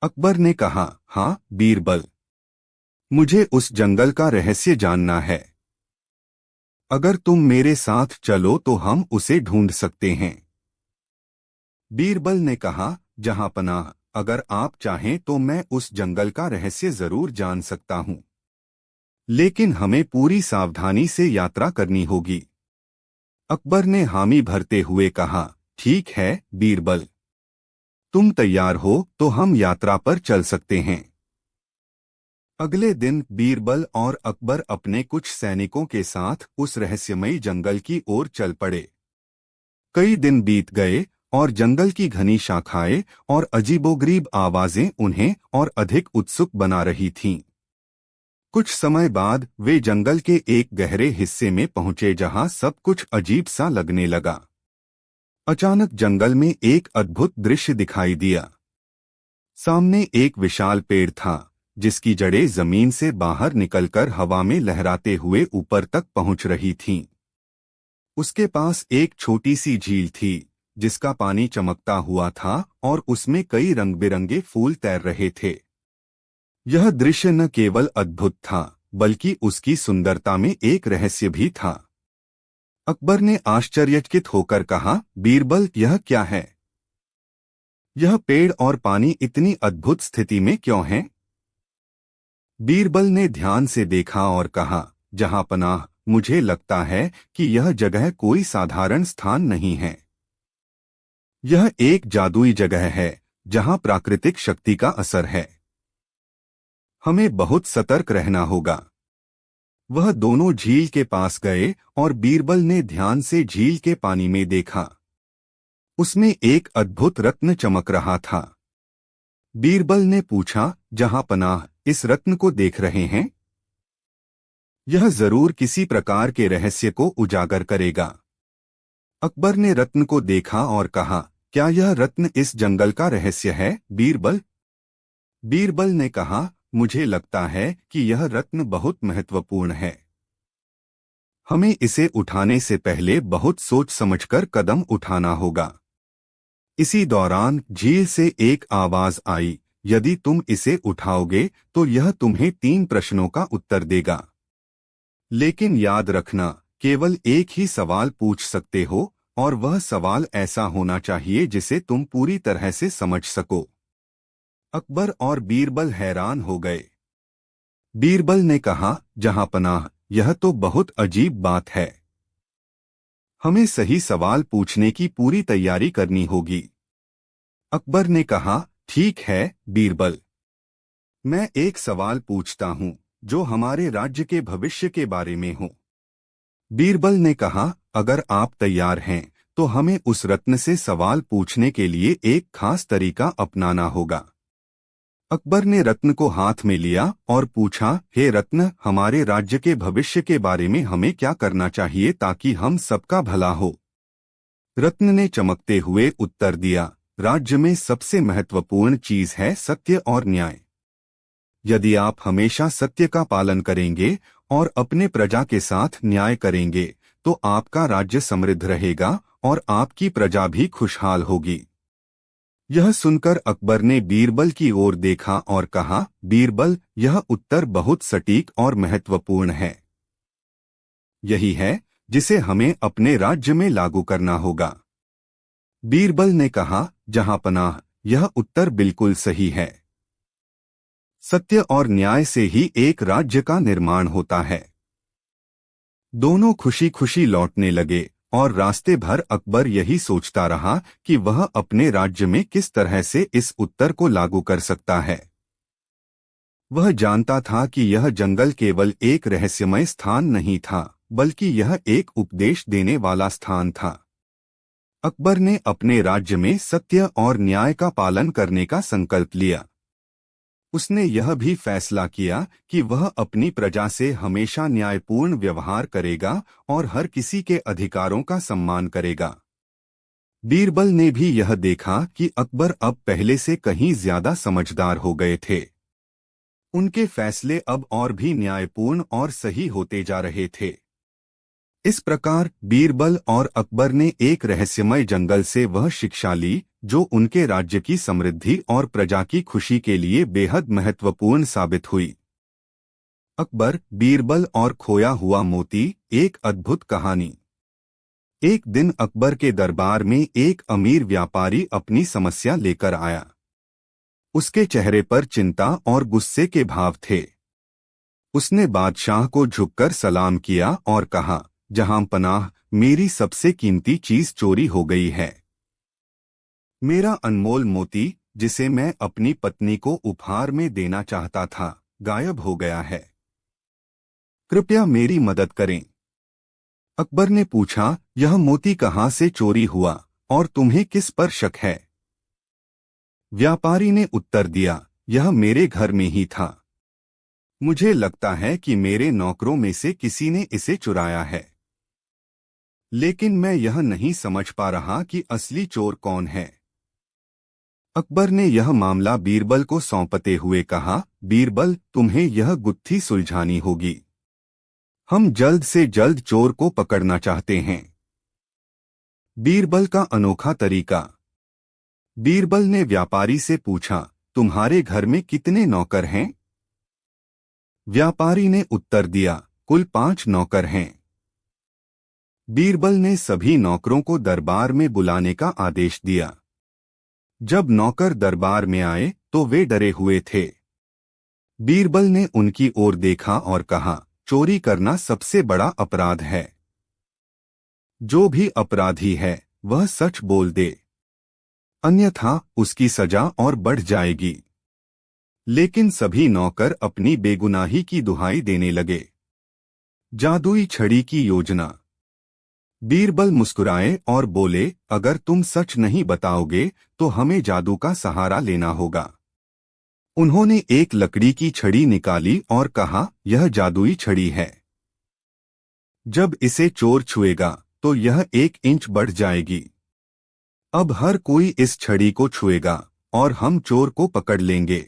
अकबर ने कहा, हाँ बीरबल, मुझे उस जंगल का रहस्य जानना है। अगर तुम मेरे साथ चलो तो हम उसे ढूंढ सकते हैं। बीरबल ने कहा, जहां पनाह, अगर आप चाहें तो मैं उस जंगल का रहस्य जरूर जान सकता हूं, लेकिन हमें पूरी सावधानी से यात्रा करनी होगी। अकबर ने हामी भरते हुए कहा, ठीक है बीरबल, तुम तैयार हो तो हम यात्रा पर चल सकते हैं। अगले दिन बीरबल और अकबर अपने कुछ सैनिकों के साथ उस रहस्यमयी जंगल की ओर चल पड़े। कई दिन बीत गए और जंगल की घनी शाखाएं और अजीबोगरीब आवाजें उन्हें और अधिक उत्सुक बना रही थीं। कुछ समय बाद वे जंगल के एक गहरे हिस्से में पहुंचे जहां सब कुछ अजीब सा लगने लगा। अचानक जंगल में एक अद्भुत दृश्य दिखाई दिया। सामने एक विशाल पेड़ था, जिसकी जड़ें जमीन से बाहर निकलकर हवा में लहराते हुए ऊपर तक पहुंच रही थीं। उसके पास एक छोटी सी झील थी, जिसका पानी चमकता हुआ था और उसमें कई रंग बिरंगे फूल तैर रहे थे। यह दृश्य न केवल अद्भुत था, बल्कि उसकी सुंदरता में एक रहस्य भी था। अकबर ने आश्चर्यचकित होकर कहा, बीरबल यह क्या है? यह पेड़ और पानी इतनी अद्भुत स्थिति में क्यों हैं? बीरबल ने ध्यान से देखा और कहा, जहां पनाह, मुझे लगता है कि यह जगह कोई साधारण स्थान नहीं है। यह एक जादुई जगह है, जहां प्राकृतिक शक्ति का असर है। हमें बहुत सतर्क रहना होगा। वह दोनों झील के पास गए और बीरबल ने ध्यान से झील के पानी में देखा। उसमें एक अद्भुत रत्न चमक रहा था। बीरबल ने पूछा, जहांपनाह, इस रत्न को देख रहे हैं? यह जरूर किसी प्रकार के रहस्य को उजागर करेगा। अकबर ने रत्न को देखा और कहा, क्या यह रत्न इस जंगल का रहस्य है, बीरबल? बीरबल ने कहा, मुझे लगता है कि यह रत्न बहुत महत्वपूर्ण है। हमें इसे उठाने से पहले बहुत सोच समझकर कदम उठाना होगा। इसी दौरान झील से एक आवाज आई, यदि तुम इसे उठाओगे तो यह तुम्हें 3 प्रश्नों का उत्तर देगा। लेकिन याद रखना, केवल एक ही सवाल पूछ सकते हो और वह सवाल ऐसा होना चाहिए जिसे तुम पूरी तरह से समझ सको। अकबर और बीरबल हैरान हो गए। बीरबल ने कहा, जहांपनाह, यह तो बहुत अजीब बात है। हमें सही सवाल पूछने की पूरी तैयारी करनी होगी। अकबर ने कहा, ठीक है बीरबल, मैं एक सवाल पूछता हूं जो हमारे राज्य के भविष्य के बारे में हो। बीरबल ने कहा, अगर आप तैयार हैं तो हमें उस रत्न से सवाल पूछने के लिए एक खास तरीका अपनाना होगा। अकबर ने रत्न को हाथ में लिया और पूछा, हे रत्न, हमारे राज्य के भविष्य के बारे में हमें क्या करना चाहिए ताकि हम सबका भला हो? रत्न ने चमकते हुए उत्तर दिया, राज्य में सबसे महत्वपूर्ण चीज है सत्य और न्याय। यदि आप हमेशा सत्य का पालन करेंगे और अपने प्रजा के साथ न्याय करेंगे तो आपका राज्य समृद्ध रहेगा और आपकी प्रजा भी खुशहाल होगी। यह सुनकर अकबर ने बीरबल की ओर देखा और कहा, बीरबल, यह उत्तर बहुत सटीक और महत्वपूर्ण है। यही है जिसे हमें अपने राज्य में लागू करना होगा। बीरबल ने कहा, जहांपनाह, यह उत्तर बिल्कुल सही है। सत्य और न्याय से ही एक राज्य का निर्माण होता है। दोनों खुशी खुशी लौटने लगे और रास्ते भर अकबर यही सोचता रहा कि वह अपने राज्य में किस तरह से इस उत्तर को लागू कर सकता है। वह जानता था कि यह जंगल केवल एक रहस्यमय स्थान नहीं था, बल्कि यह एक उपदेश देने वाला स्थान था। अकबर ने अपने राज्य में सत्य और न्याय का पालन करने का संकल्प लिया। उसने यह भी फैसला किया कि वह अपनी प्रजा से हमेशा न्यायपूर्ण व्यवहार करेगा और हर किसी के अधिकारों का सम्मान करेगा। बीरबल ने भी यह देखा कि अकबर अब पहले से कहीं ज्यादा समझदार हो गए थे। उनके फैसले अब और भी न्यायपूर्ण और सही होते जा रहे थे। इस प्रकार बीरबल और अकबर ने एक रहस्यमय जंगल से वह शिक्षा ली जो उनके राज्य की समृद्धि और प्रजा की खुशी के लिए बेहद महत्वपूर्ण साबित हुई। अकबर, बीरबल और खोया हुआ मोती, एक अद्भुत कहानी। एक दिन अकबर के दरबार में एक अमीर व्यापारी अपनी समस्या लेकर आया। उसके चेहरे पर चिंता और गुस्से के भाव थे। उसने बादशाह को झुककर सलाम किया और कहा, जहांपनाह, मेरी सबसे कीमती चीज चोरी हो गई है। मेरा अनमोल मोती, जिसे मैं अपनी पत्नी को उपहार में देना चाहता था, गायब हो गया है। कृपया मेरी मदद करें। अकबर ने पूछा, यह मोती कहाँ से चोरी हुआ और तुम्हें किस पर शक है? व्यापारी ने उत्तर दिया, यह मेरे घर में ही था। मुझे लगता है कि मेरे नौकरों में से किसी ने इसे चुराया है, लेकिन मैं यह नहीं समझ पा रहा कि असली चोर कौन है। अकबर ने यह मामला बीरबल को सौंपते हुए कहा, बीरबल, तुम्हें यह गुत्थी सुलझानी होगी। हम जल्द से जल्द चोर को पकड़ना चाहते हैं। बीरबल का अनोखा तरीका। बीरबल ने व्यापारी से पूछा, तुम्हारे घर में कितने नौकर हैं? व्यापारी ने उत्तर दिया, कुल 5 नौकर हैं। बीरबल ने सभी नौकरों को दरबार में बुलाने का आदेश दिया। जब नौकर दरबार में आए तो वे डरे हुए थे। बीरबल ने उनकी ओर देखा और कहा, चोरी करना सबसे बड़ा अपराध है। जो भी अपराधी है वह सच बोल दे, अन्यथा उसकी सजा और बढ़ जाएगी। लेकिन सभी नौकर अपनी बेगुनाही की दुहाई देने लगे। जादुई छड़ी की योजना। बीरबल मुस्कुराए और बोले, अगर तुम सच नहीं बताओगे तो हमें जादू का सहारा लेना होगा। उन्होंने एक लकड़ी की छड़ी निकाली और कहा, यह जादुई छड़ी है। जब इसे चोर छुएगा तो यह 1 इंच बढ़ जाएगी। अब हर कोई इस छड़ी को छुएगा और हम चोर को पकड़ लेंगे।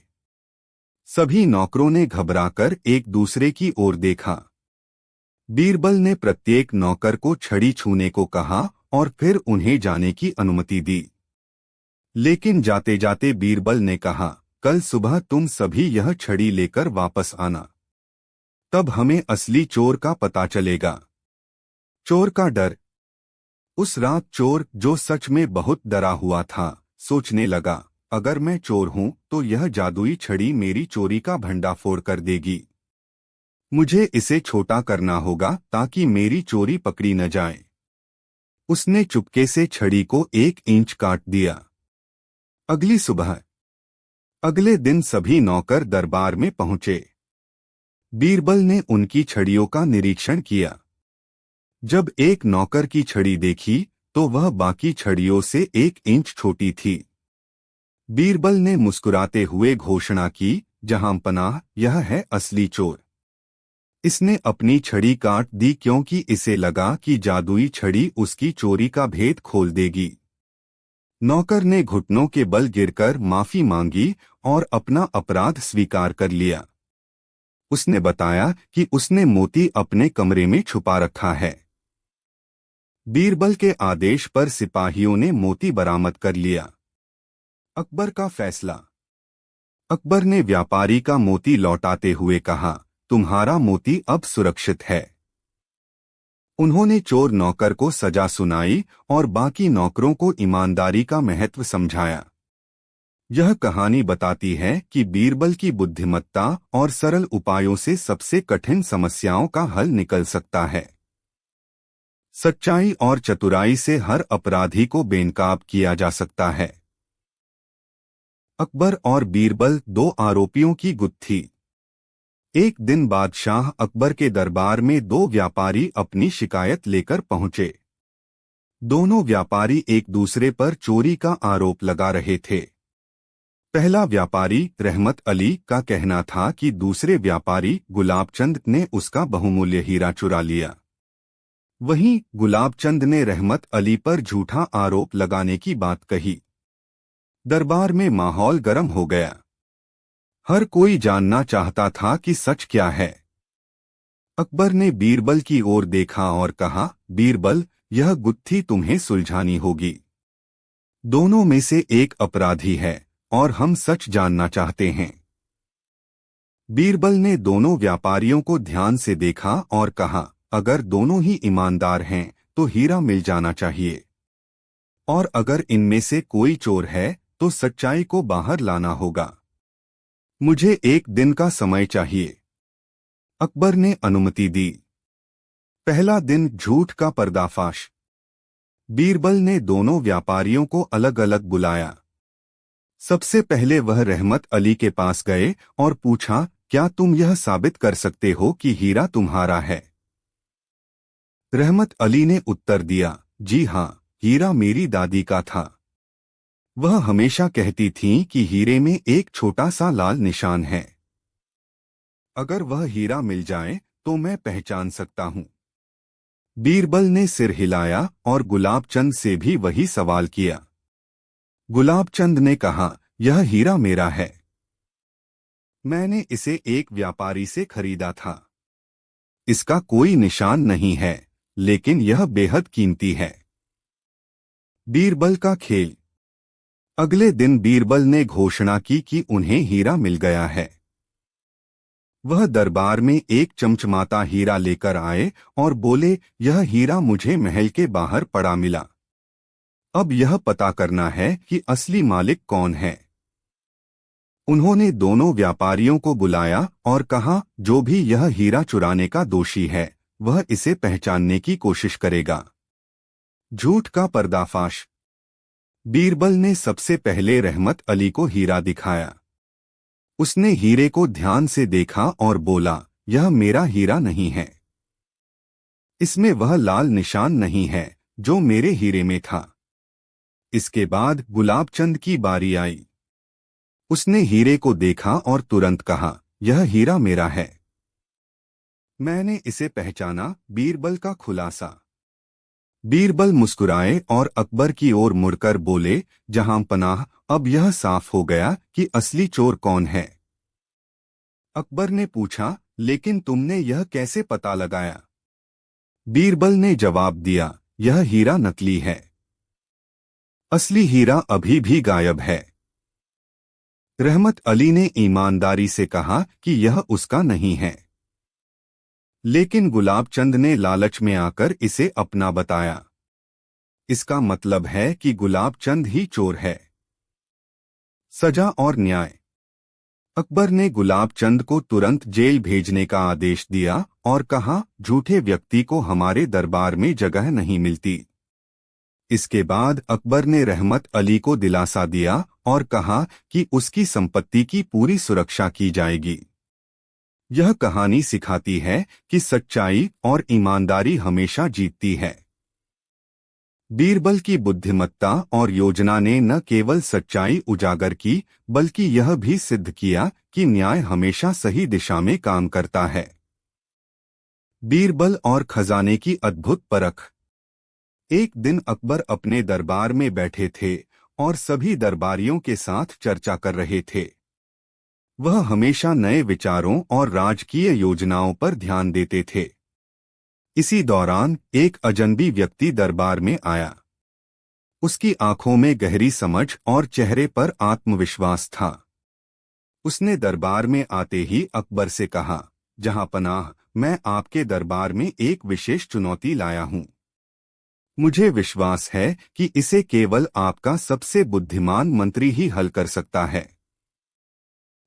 सभी नौकरों ने घबराकर एक दूसरे की ओर देखा। बीरबल ने प्रत्येक नौकर को छड़ी छूने को कहा और फिर उन्हें जाने की अनुमति दी। लेकिन जाते जाते बीरबल ने कहा, कल सुबह तुम सभी यह छड़ी लेकर वापस आना। तब हमें असली चोर का पता चलेगा। चोर का डर। उस रात चोर, जो सच में बहुत डरा हुआ था, सोचने लगा, अगर मैं चोर हूं तो यह जादुई छड़ी मेरी चोरी का भंडाफोड़ कर देगी। मुझे इसे छोटा करना होगा ताकि मेरी चोरी पकड़ी न जाए। उसने चुपके से छड़ी को 1 इंच काट दिया। अगली सुबह। अगले दिन सभी नौकर दरबार में पहुंचे। बीरबल ने उनकी छड़ियों का निरीक्षण किया। जब एक नौकर की छड़ी देखी तो वह बाकी छड़ियों से 1 इंच छोटी थी। बीरबल ने मुस्कुराते हुए घोषणा की, जहां पनाह, यह है असली चोर। इसने अपनी छड़ी काट दी क्योंकि इसे लगा कि जादुई छड़ी उसकी चोरी का भेद खोल देगी। नौकर ने घुटनों के बल गिरकर माफी मांगी और अपना अपराध स्वीकार कर लिया। उसने बताया कि उसने मोती अपने कमरे में छुपा रखा है। बीरबल के आदेश पर सिपाहियों ने मोती बरामद कर लिया। अकबर का फैसला। अकबर ने व्यापारी का मोती लौटाते हुए कहा, तुम्हारा मोती अब सुरक्षित है। उन्होंने चोर नौकर को सजा सुनाई और बाकी नौकरों को ईमानदारी का महत्व समझाया। यह कहानी बताती है कि बीरबल की बुद्धिमत्ता और सरल उपायों से सबसे कठिन समस्याओं का हल निकल सकता है। सच्चाई और चतुराई से हर अपराधी को बेनकाब किया जा सकता है। अकबर और बीरबल, 2 आरोपियों की गुत्थी। एक दिन बादशाह अकबर के दरबार में 2 व्यापारी अपनी शिकायत लेकर पहुंचे। दोनों व्यापारी एक दूसरे पर चोरी का आरोप लगा रहे थे। पहला व्यापारी रहमत अली का कहना था कि दूसरे व्यापारी गुलाबचंद ने उसका बहुमूल्य हीरा चुरा लिया। वहीं गुलाबचंद ने रहमत अली पर झूठा आरोप लगाने की बात कही। दरबार में माहौल गर्म हो गया। हर कोई जानना चाहता था कि सच क्या है। अकबर ने बीरबल की ओर देखा और कहा, बीरबल, यह गुत्थी तुम्हें सुलझानी होगी। दोनों में से एक अपराधी है और हम सच जानना चाहते हैं। बीरबल ने दोनों व्यापारियों को ध्यान से देखा और कहा, अगर दोनों ही ईमानदार हैं तो हीरा मिल जाना चाहिए, और अगर इनमें से कोई चोर है तो सच्चाई को बाहर लाना होगा। मुझे 1 दिन का समय चाहिए। अकबर ने अनुमति दी। पहला दिन, झूठ का पर्दाफाश। बीरबल ने दोनों व्यापारियों को अलग अलग बुलाया। सबसे पहले वह रहमत अली के पास गए और पूछा, क्या तुम यह साबित कर सकते हो कि हीरा तुम्हारा है? रहमत अली ने उत्तर दिया, जी हाँ, हीरा मेरी दादी का था। वह हमेशा कहती थीं कि हीरे में एक छोटा सा लाल निशान है। अगर वह हीरा मिल जाए तो मैं पहचान सकता हूं। बीरबल ने सिर हिलाया और गुलाबचंद से भी वही सवाल किया। गुलाबचंद ने कहा, यह हीरा मेरा है। मैंने इसे एक व्यापारी से खरीदा था। इसका कोई निशान नहीं है, लेकिन यह बेहद कीमती है। बीरबल का खेल। अगले दिन बीरबल ने घोषणा की कि उन्हें हीरा मिल गया है। वह दरबार में एक चमचमाता हीरा लेकर आए और बोले, यह हीरा मुझे महल के बाहर पड़ा मिला। अब यह पता करना है कि असली मालिक कौन है। उन्होंने दोनों व्यापारियों को बुलाया और कहा, जो भी यह हीरा चुराने का दोषी है वह इसे पहचानने की कोशिश करेगा। झूठ का पर्दाफाश। बीरबल ने सबसे पहले रहमत अली को हीरा दिखाया। उसने हीरे को ध्यान से देखा और बोला, यह मेरा हीरा नहीं है। इसमें वह लाल निशान नहीं है जो मेरे हीरे में था। इसके बाद गुलाबचंद की बारी आई। उसने हीरे को देखा और तुरंत कहा, यह हीरा मेरा है। मैंने इसे पहचाना। बीरबल का खुलासा। बीरबल मुस्कुराए और अकबर की ओर मुड़कर बोले, जहां पनाह, अब यह साफ हो गया कि असली चोर कौन है। अकबर ने पूछा, लेकिन तुमने यह कैसे पता लगाया? बीरबल ने जवाब दिया, यह हीरा नकली है। असली हीरा अभी भी गायब है। रहमत अली ने ईमानदारी से कहा कि यह उसका नहीं है। लेकिन गुलाबचंद ने लालच में आकर इसे अपना बताया। इसका मतलब है कि गुलाबचंद ही चोर है। सजा और न्याय। अकबर ने गुलाबचंद को तुरंत जेल भेजने का आदेश दिया और कहा, झूठे व्यक्ति को हमारे दरबार में जगह नहीं मिलती। इसके बाद अकबर ने रहमत अली को दिलासा दिया और कहा कि उसकी संपत्ति की पूरी सुरक्षा की जाएगी। यह कहानी सिखाती है कि सच्चाई और ईमानदारी हमेशा जीतती है। बीरबल की बुद्धिमत्ता और योजना ने न केवल सच्चाई उजागर की, बल्कि यह भी सिद्ध किया कि न्याय हमेशा सही दिशा में काम करता है। बीरबल और खजाने की अद्भुत परख। एक दिन अकबर अपने दरबार में बैठे थे और सभी दरबारियों के साथ चर्चा कर रहे थे। वह हमेशा नए विचारों और राजकीय योजनाओं पर ध्यान देते थे। इसी दौरान एक अजनबी व्यक्ति दरबार में आया। उसकी आंखों में गहरी समझ और चेहरे पर आत्मविश्वास था। उसने दरबार में आते ही अकबर से कहा, जहां पनाह, मैं आपके दरबार में एक विशेष चुनौती लाया हूं। मुझे विश्वास है कि इसे केवल आपका सबसे बुद्धिमान मंत्री ही हल कर सकता है।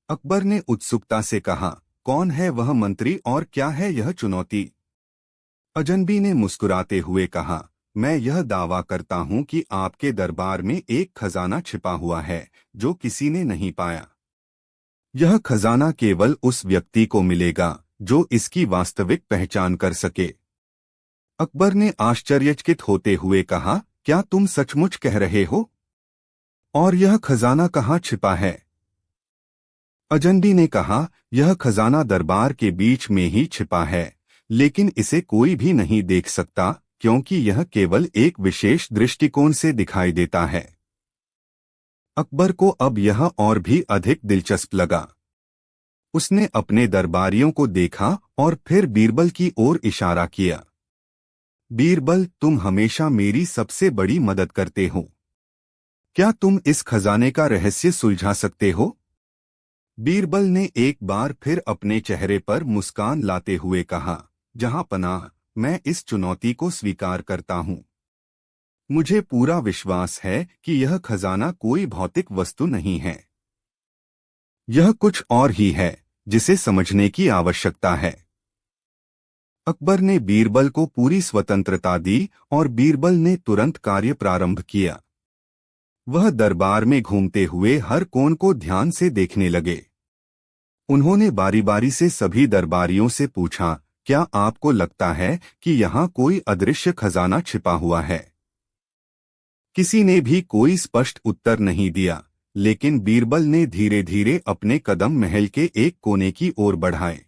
अकबर ने उत्सुकता से कहा, कौन है वह मंत्री और क्या है यह चुनौती? अजनबी ने मुस्कुराते हुए कहा, मैं यह दावा करता हूं कि आपके दरबार में एक खजाना छिपा हुआ है जो किसी ने नहीं पाया। यह खजाना केवल उस व्यक्ति को मिलेगा जो इसकी वास्तविक पहचान कर सके। अकबर ने आश्चर्यचकित होते हुए कहा, क्या तुम सचमुच कह रहे हो? और यह खजाना कहाँ छिपा है? अजनबी ने कहा, यह खजाना दरबार के बीच में ही छिपा है, लेकिन इसे कोई भी नहीं देख सकता क्योंकि यह केवल एक विशेष दृष्टिकोण से दिखाई देता है। अकबर को अब यह और भी अधिक दिलचस्प लगा। उसने अपने दरबारियों को देखा और फिर बीरबल की ओर इशारा किया। बीरबल, तुम हमेशा मेरी सबसे बड़ी मदद करते हो। क्या तुम इस खजाने का रहस्य सुलझा सकते हो? बीरबल ने एक बार फिर अपने चेहरे पर मुस्कान लाते हुए कहा, जहां पनाह, मैं इस चुनौती को स्वीकार करता हूं। मुझे पूरा विश्वास है कि यह खजाना कोई भौतिक वस्तु नहीं है। यह कुछ और ही है जिसे समझने की आवश्यकता है। अकबर ने बीरबल को पूरी स्वतंत्रता दी और बीरबल ने तुरंत कार्य प्रारंभ किया। वह दरबार में घूमते हुए हर कोण को ध्यान से देखने लगे। उन्होंने बारी बारी से सभी दरबारियों से पूछा, क्या आपको लगता है कि यहाँ कोई अदृश्य खजाना छिपा हुआ है? किसी ने भी कोई स्पष्ट उत्तर नहीं दिया, लेकिन बीरबल ने धीरे धीरे अपने कदम महल के एक कोने की ओर बढ़ाए।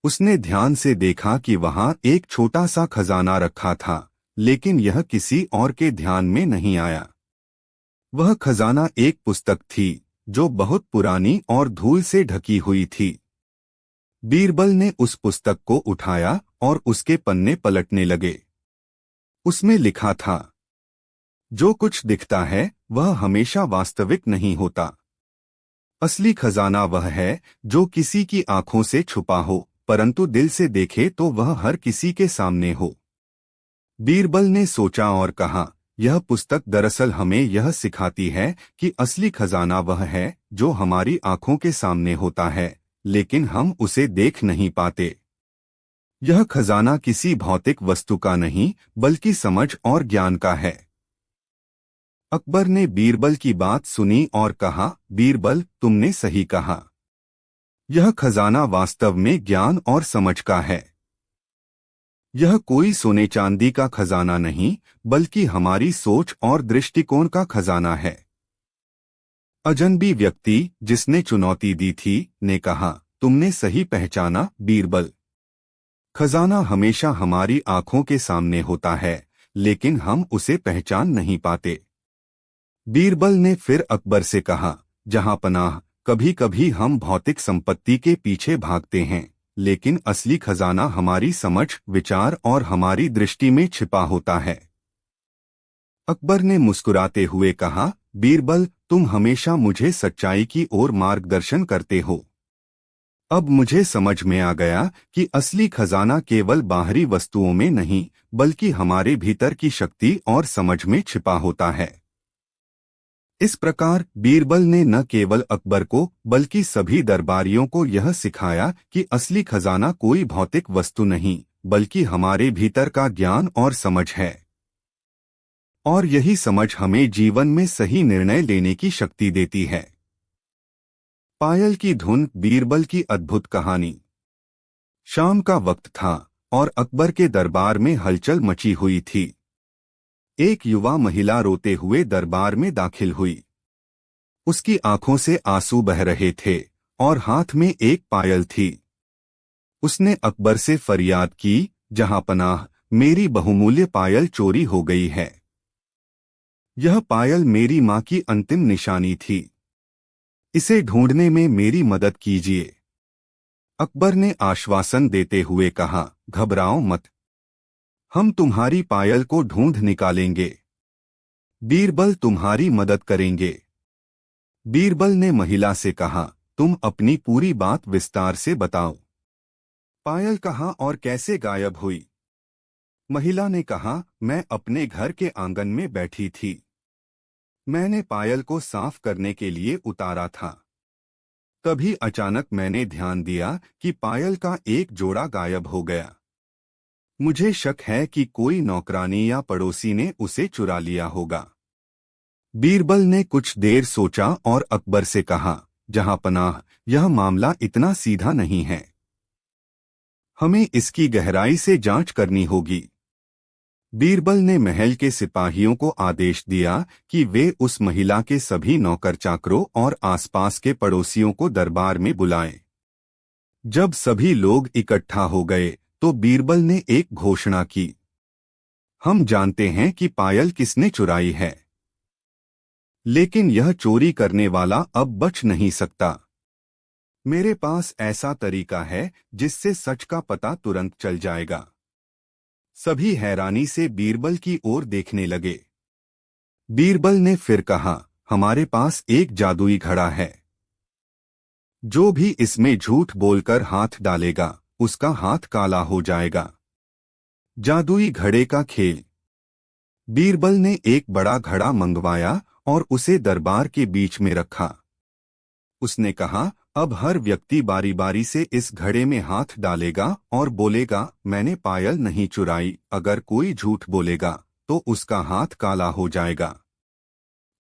उसने ध्यान से देखा कि वहां एक छोटा सा खजाना रखा था, लेकिन यह किसी और के ध्यान में नहीं आया। वह खजाना एक पुस्तक थी जो बहुत पुरानी और धूल से ढकी हुई थी। बीरबल ने उस पुस्तक को उठाया और उसके पन्ने पलटने लगे। उसमें लिखा था, जो कुछ दिखता है वह हमेशा वास्तविक नहीं होता। असली खजाना वह है जो किसी की आंखों से छुपा हो, परंतु दिल से देखे तो वह हर किसी के सामने हो। बीरबल ने सोचा और कहा, यह पुस्तक दरअसल हमें यह सिखाती है कि असली खजाना वह है जो हमारी आंखों के सामने होता है, लेकिन हम उसे देख नहीं पाते। यह खजाना किसी भौतिक वस्तु का नहीं, बल्कि समझ और ज्ञान का है। अकबर ने बीरबल की बात सुनी और कहा, बीरबल, तुमने सही कहा। यह खजाना वास्तव में ज्ञान और समझ का है। यह कोई सोने चांदी का खजाना नहीं, बल्कि हमारी सोच और दृष्टिकोण का खजाना है। अजनबी व्यक्ति, जिसने चुनौती दी थी, ने कहा, तुमने सही पहचाना बीरबल। खजाना हमेशा हमारी आंखों के सामने होता है, लेकिन हम उसे पहचान नहीं पाते। बीरबल ने फिर अकबर से कहा, जहां पनाह, कभी कभी हम भौतिक संपत्ति के पीछे भागते हैं, लेकिन असली खजाना हमारी समझ, विचार और हमारी दृष्टि में छिपा होता है। अकबर ने मुस्कुराते हुए कहा, बीरबल, तुम हमेशा मुझे सच्चाई की ओर मार्गदर्शन करते हो। अब मुझे समझ में आ गया कि असली खजाना केवल बाहरी वस्तुओं में नहीं, बल्कि हमारे भीतर की शक्ति और समझ में छिपा होता है। इस प्रकार बीरबल ने न केवल अकबर को, बल्कि सभी दरबारियों को यह सिखाया कि असली खजाना कोई भौतिक वस्तु नहीं, बल्कि हमारे भीतर का ज्ञान और समझ है। और यही समझ हमें जीवन में सही निर्णय लेने की शक्ति देती है। पायल की धुन, बीरबल की अद्भुत कहानी। शाम का वक्त था और अकबर के दरबार में हलचल मची हुई थी। एक युवा महिला रोते हुए दरबार में दाखिल हुई। उसकी आंखों से आंसू बह रहे थे और हाथ में एक पायल थी। उसने अकबर से फरियाद की, जहां पनाह, मेरी बहुमूल्य पायल चोरी हो गई है। यह पायल मेरी मां की अंतिम निशानी थी। इसे ढूंढने में मेरी मदद कीजिए। अकबर ने आश्वासन देते हुए कहा, घबराओ मत, हम तुम्हारी पायल को ढूंढ निकालेंगे। बीरबल तुम्हारी मदद करेंगे। बीरबल ने महिला से कहा, तुम अपनी पूरी बात विस्तार से बताओ। पायल कहाँ और कैसे गायब हुई? महिला ने कहा, मैं अपने घर के आंगन में बैठी थी। मैंने पायल को साफ करने के लिए उतारा था। तभी अचानक मैंने ध्यान दिया कि पायल का एक जोड़ा गायब हो गया। मुझे शक है कि कोई नौकरानी या पड़ोसी ने उसे चुरा लिया होगा। बीरबल ने कुछ देर सोचा और अकबर से कहा, जहां पनाह, यह मामला इतना सीधा नहीं है। हमें इसकी गहराई से जांच करनी होगी। बीरबल ने महल के सिपाहियों को आदेश दिया कि वे उस महिला के सभी नौकर चाकरों और आसपास के पड़ोसियों को दरबार में बुलाएं। जब सभी लोग इकट्ठा हो गए तो बीरबल ने एक घोषणा की, हम जानते हैं कि पायल किसने चुराई है, लेकिन यह चोरी करने वाला अब बच नहीं सकता। मेरे पास ऐसा तरीका है जिससे सच का पता तुरंत चल जाएगा। सभी हैरानी से बीरबल की ओर देखने लगे। बीरबल ने फिर कहा, हमारे पास एक जादुई घड़ा है। जो भी इसमें झूठ बोलकर हाथ डालेगा, उसका हाथ काला हो जाएगा। जादुई घड़े का खेल। बीरबल ने एक बड़ा घड़ा मंगवाया और उसे दरबार के बीच में रखा। उसने कहा, अब हर व्यक्ति बारी बारी से इस घड़े में हाथ डालेगा और बोलेगा, मैंने पायल नहीं चुराई। अगर कोई झूठ बोलेगा तो उसका हाथ काला हो जाएगा।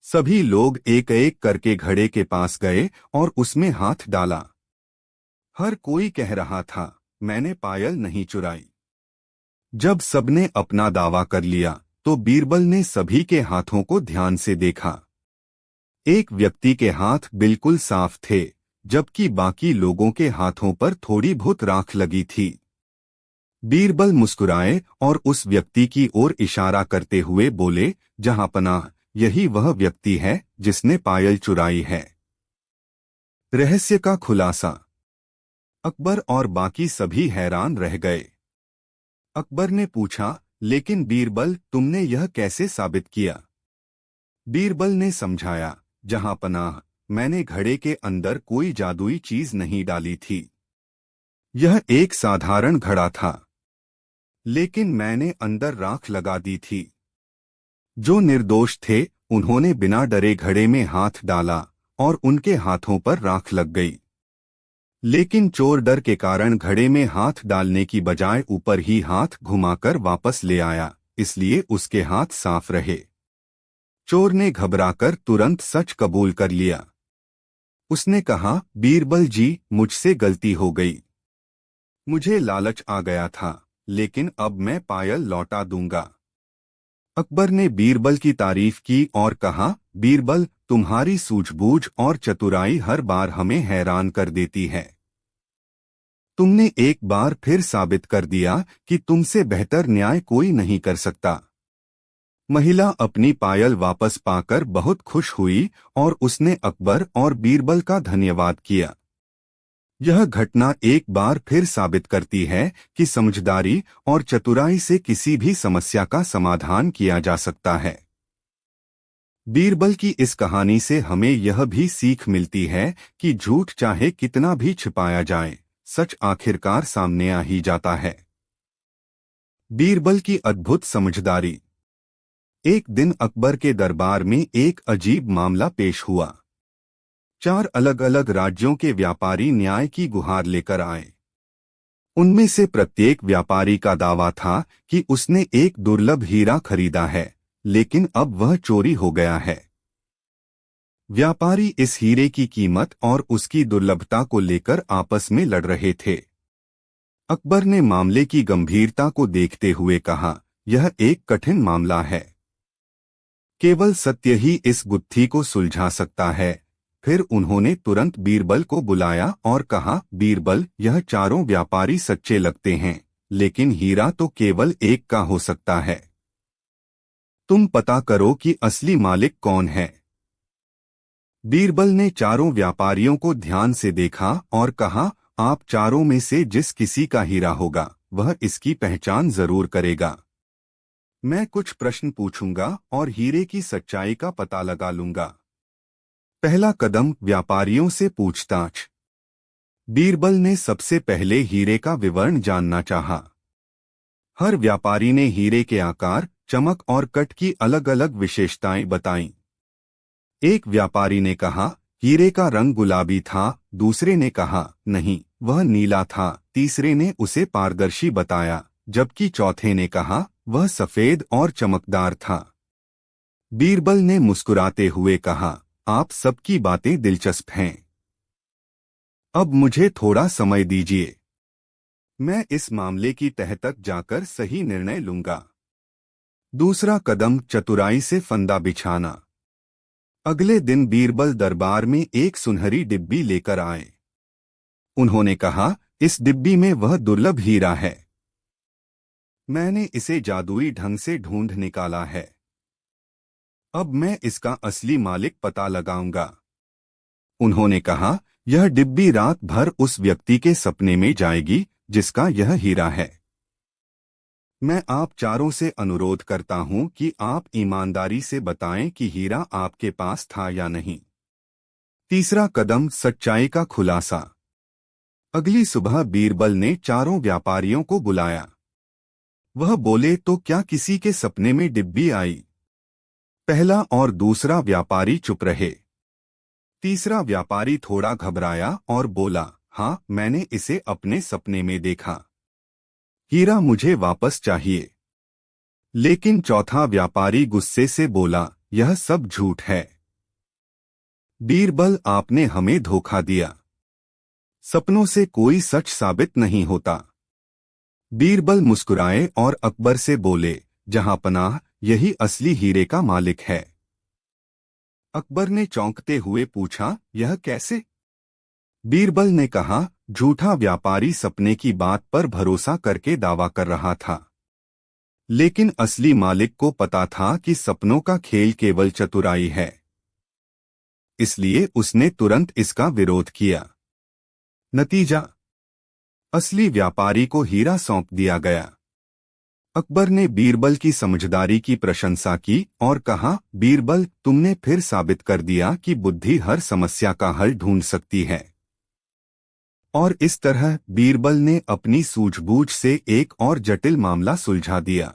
सभी लोग एक एक करके घड़े के पास गए और उसमें हाथ डाला। हर कोई कह रहा था, मैंने पायल नहीं चुराई। जब सबने अपना दावा कर लिया तो बीरबल ने सभी के हाथों को ध्यान से देखा। एक व्यक्ति के हाथ बिल्कुल साफ थे, जबकि बाकी लोगों के हाथों पर थोड़ी बहुत राख लगी थी। बीरबल मुस्कुराए और उस व्यक्ति की ओर इशारा करते हुए बोले, जहां पनाह, यही वह व्यक्ति है जिसने पायल चुराई है। रहस्य का खुलासा। अकबर और बाकी सभी हैरान रह गए। अकबर ने पूछा, लेकिन बीरबल, तुमने यह कैसे साबित किया? बीरबल ने समझाया, जहां पनाह, मैंने घड़े के अंदर कोई जादुई चीज नहीं डाली थी। यह एक साधारण घड़ा था, लेकिन मैंने अंदर राख लगा दी थी। जो निर्दोष थे उन्होंने बिना डरे घड़े में हाथ डाला और उनके हाथों पर राख लग गई। लेकिन चोर डर के कारण घड़े में हाथ डालने की बजाय ऊपर ही हाथ घुमाकर वापस ले आया, इसलिए उसके हाथ साफ रहे। चोर ने घबराकर तुरंत सच कबूल कर लिया। उसने कहा, बीरबल जी, मुझसे गलती हो गई। मुझे लालच आ गया था, लेकिन अब मैं पायल लौटा दूंगा। अकबर ने बीरबल की तारीफ की और कहा, बीरबल, तुम्हारी सूझबूझ और चतुराई हर बार हमें हैरान कर देती है। तुमने एक बार फिर साबित कर दिया कि तुमसे बेहतर न्याय कोई नहीं कर सकता। महिला अपनी पायल वापस पाकर बहुत खुश हुई और उसने अकबर और बीरबल का धन्यवाद किया। यह घटना एक बार फिर साबित करती है कि समझदारी और चतुराई से किसी भी समस्या का समाधान किया जा सकता है। बीरबल की इस कहानी से हमें यह भी सीख मिलती है कि झूठ चाहे कितना भी छिपाया जाए, सच आखिरकार सामने आ ही जाता है। बीरबल की अद्भुत समझदारी। एक दिन अकबर के दरबार में एक अजीब मामला पेश हुआ। 4 अलग अलग राज्यों के व्यापारी न्याय की गुहार लेकर आए। उनमें से प्रत्येक व्यापारी का दावा था कि उसने एक दुर्लभ हीरा खरीदा है, लेकिन अब वह चोरी हो गया है। व्यापारी इस हीरे की कीमत और उसकी दुर्लभता को लेकर आपस में लड़ रहे थे। अकबर ने मामले की गंभीरता को देखते हुए कहा, यह एक कठिन मामला है। केवल सत्य ही इस गुत्थी को सुलझा सकता है। फिर उन्होंने तुरंत बीरबल को बुलाया और कहा, बीरबल, यह चारों व्यापारी सच्चे लगते हैं, लेकिन हीरा तो केवल एक का हो सकता है। तुम पता करो कि असली मालिक कौन है। बीरबल ने चारों व्यापारियों को ध्यान से देखा और कहा, आप चारों में से जिस किसी का हीरा होगा, वह इसकी पहचान जरूर करेगा। मैं कुछ प्रश्न पूछूंगा और हीरे की सच्चाई का पता लगा लूंगा। पहला कदम, व्यापारियों से पूछताछ। बीरबल ने सबसे पहले हीरे का विवरण जानना चाहा। हर व्यापारी ने हीरे के आकार, चमक और कट की अलग अलग विशेषताएं बताईं। एक व्यापारी ने कहा, हीरे का रंग गुलाबी था। दूसरे ने कहा, नहीं, वह नीला था। तीसरे ने उसे पारदर्शी बताया, जबकि चौथे ने कहा, वह सफेद और चमकदार था। बीरबल ने मुस्कुराते हुए कहा, आप सबकी बातें दिलचस्प हैं। अब मुझे थोड़ा समय दीजिए। मैं इस मामले की तह तक जाकर सही निर्णय लूंगा। दूसरा कदम, चतुराई से फंदा बिछाना। अगले दिन बीरबल दरबार में एक सुनहरी डिब्बी लेकर आए। उन्होंने कहा, इस डिब्बी में वह दुर्लभ हीरा है। मैंने इसे जादुई ढंग से ढूंढ निकाला है। अब मैं इसका असली मालिक पता लगाऊंगा। उन्होंने कहा, यह डिब्बी रात भर उस व्यक्ति के सपने में जाएगी जिसका यह हीरा है। मैं आप चारों से अनुरोध करता हूं कि आप ईमानदारी से बताएं कि हीरा आपके पास था या नहीं। तीसरा कदम, सच्चाई का खुलासा। अगली सुबह बीरबल ने चारों व्यापारियों को बुलाया। वह बोले, तो क्या किसी के सपने में डिब्बी आई? पहला और दूसरा व्यापारी चुप रहे। तीसरा व्यापारी थोड़ा घबराया और बोला, हाँ, मैंने इसे अपने सपने में देखा। हीरा मुझे वापस चाहिए। लेकिन चौथा व्यापारी गुस्से से बोला, यह सब झूठ है। बीरबल, आपने हमें धोखा दिया। सपनों से कोई सच साबित नहीं होता। बीरबल मुस्कुराए और अकबर से बोले, जहां पनाह, यही असली हीरे का मालिक है। अकबर ने चौंकते हुए पूछा, यह कैसे? बीरबल ने कहा, झूठा व्यापारी सपने की बात पर भरोसा करके दावा कर रहा था, लेकिन असली मालिक को पता था कि सपनों का खेल केवल चतुराई है। इसलिए उसने तुरंत इसका विरोध किया। नतीजा, असली व्यापारी को हीरा सौंप दिया गया। अकबर ने बीरबल की समझदारी की प्रशंसा की और कहा, बीरबल, तुमने फिर साबित कर दिया कि बुद्धि हर समस्या का हल ढूंढ सकती है। और इस तरह बीरबल ने अपनी सूझबूझ से एक और जटिल मामला सुलझा दिया।